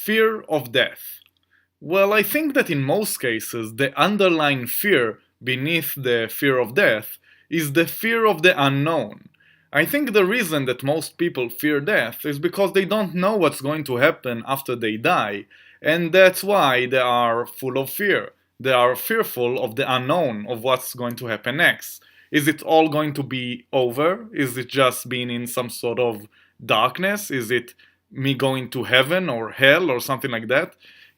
fear of death. Well, I think that in most cases, the underlying fear beneath the fear of death is the fear of the unknown. I think the reason that most people fear death is because they don't know what's going to happen after they die, and that's why they are full of fear. They are fearful of the unknown, of what's going to happen next. Is it all going to be over? Is it just being in some sort of darkness? Is it me going to heaven or hell or something like that?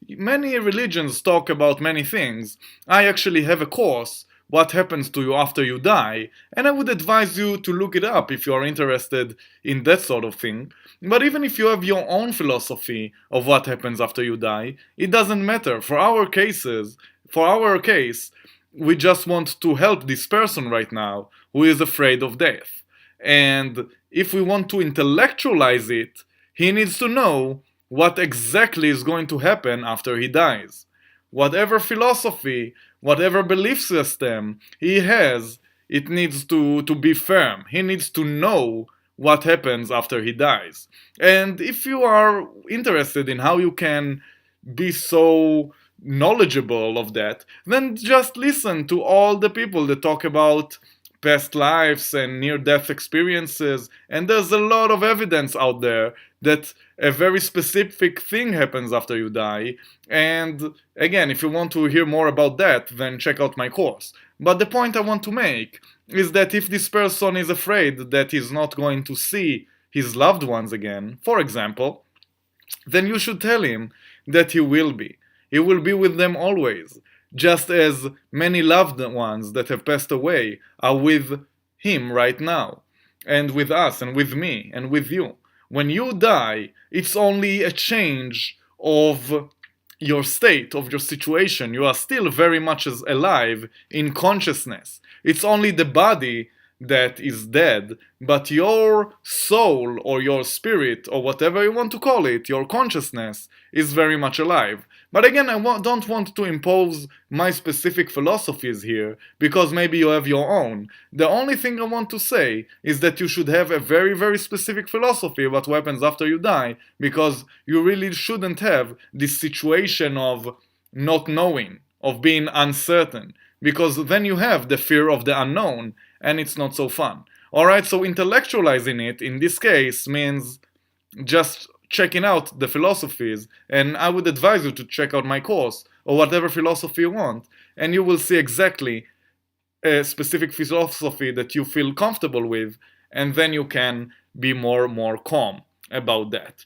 Many religions talk about many things. I actually have a course, What Happens to You After You Die, and I would advise you to look it up if you are interested in that sort of thing. But even if you have your own philosophy of what happens after you die, it doesn't matter. For our case, we just want to help this person right now who is afraid of death. And if we want to intellectualize it, he needs to know what exactly is going to happen after he dies. Whatever philosophy, whatever belief system he has, it needs to be firm. He needs to know what happens after he dies. And if you are interested in how you can be so knowledgeable of that, then just listen to all the people that talk about past lives and near-death experiences, and there's a lot of evidence out there that a very specific thing happens after you die. And again, if you want to hear more about that, then check out my course. But the point I want to make is that if this person is afraid that he's not going to see his loved ones again, for example, then you should tell him that he will be. He will be with them always, just as many loved ones that have passed away are with him right now, and with us, and with me, and with you. When you die, it's only a change of your state, of your situation. You are still very much as alive in consciousness. It's only the body that is dead, but your soul or your spirit or whatever you want to call it, your consciousness, is very much alive. But again, don't want to impose my specific philosophies here, because maybe you have your own. The only thing I want to say is that you should have a very, very specific philosophy about what happens after you die, because you really shouldn't have this situation of not knowing, of being uncertain, because then you have the fear of the unknown, and it's not so fun. Alright, so intellectualizing it in this case means just checking out the philosophies, and I would advise you to check out my course, or whatever philosophy you want, and you will see exactly a specific philosophy that you feel comfortable with, and then you can be more calm about that.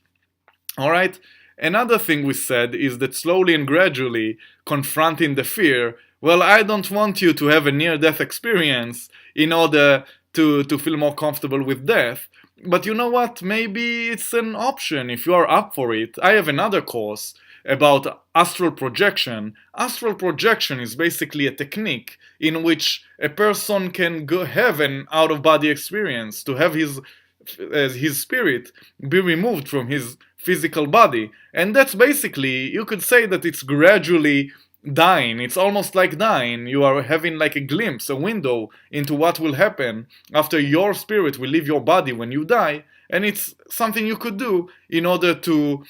Alright? Another thing we said is that slowly and gradually confronting the fear. Well, I don't want you to have a near-death experience in order to feel more comfortable with death. But you know what? Maybe it's an option if you are up for it. I have another course about astral projection. Astral projection is basically a technique in which a person can have an out-of-body experience, to have his spirit be removed from his physical body. And that's basically, you could say that it's gradually dying. It's almost like dying. You are having like a glimpse, a window into what will happen after your spirit will leave your body when you die, and it's something you could do in order to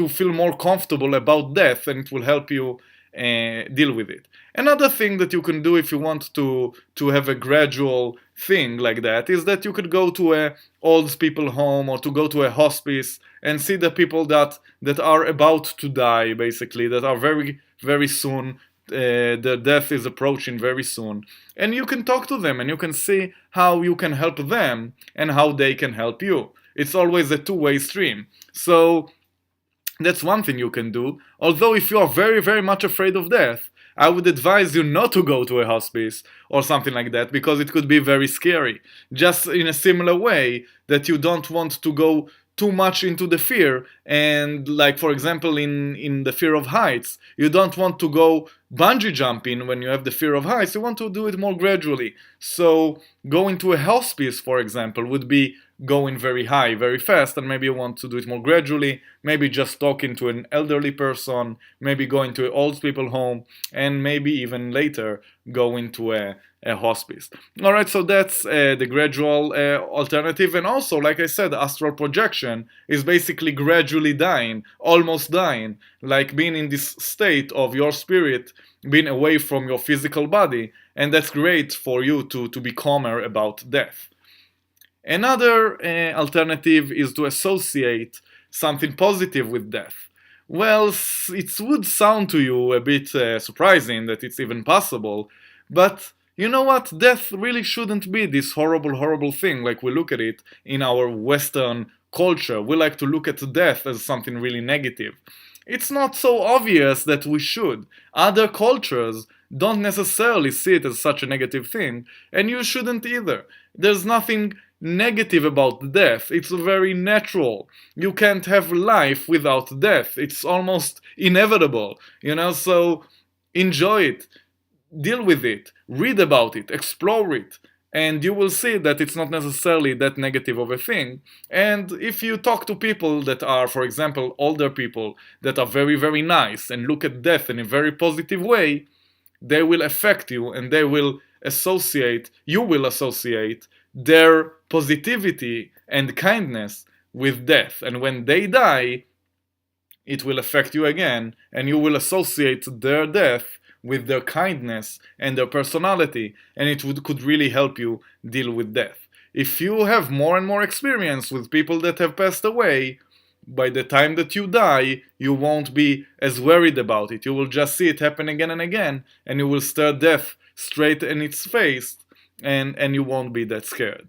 feel more comfortable about death, and it will help you deal with it. Another thing that you can do if you want to have a gradual thing like that is that you could go to a old people home or to go to a hospice and see the people that are about to die, basically, that are very soon, the death is approaching very soon, and you can talk to them and you can see how you can help them and how they can help you. It's always a two-way stream. So that's one thing you can do. Although if you are very much afraid of death, I would advise you not to go to a hospice or something like that, because it could be very scary. Just in a similar way that you don't want to go too much into the fear, and like for example in the fear of heights, you don't want to go bungee jumping when you have the fear of heights. You want to do it more gradually. So going to a hospice, for example, would be going very high very fast, and maybe you want to do it more gradually, maybe just talking to an elderly person, maybe going to an old people home, and maybe even later going to a hospice. All right, so that's the gradual alternative. And also, like I said, astral projection is basically gradually dying, almost dying, like being in this state of your spirit being away from your physical body, and that's great for you to be calmer about death. Another alternative is to associate something positive with death. Well, it would sound to you a bit surprising that it's even possible, but you know what? Death really shouldn't be this horrible, horrible thing like we look at it in our Western culture. We like to look at death as something really negative. It's not so obvious that we should. Other cultures don't necessarily see it as such a negative thing, and you shouldn't either. There's nothing negative about death. It's very natural. You can't have life without death. It's almost inevitable, so enjoy it, deal with it, read about it, explore it, and you will see that it's not necessarily that negative of a thing. And if you talk to people that are, for example, older people that are very, very nice and look at death in a very positive way, they will affect you, and you will associate their positivity and kindness with death. And when they die, it will affect you again, and you will associate their death with their kindness and their personality, and could really help you deal with death. If you have more and more experience with people that have passed away, by the time that you die, you won't be as worried about it. You will just see it happen again and again, and you will stare death straight in its face, and you won't be that scared.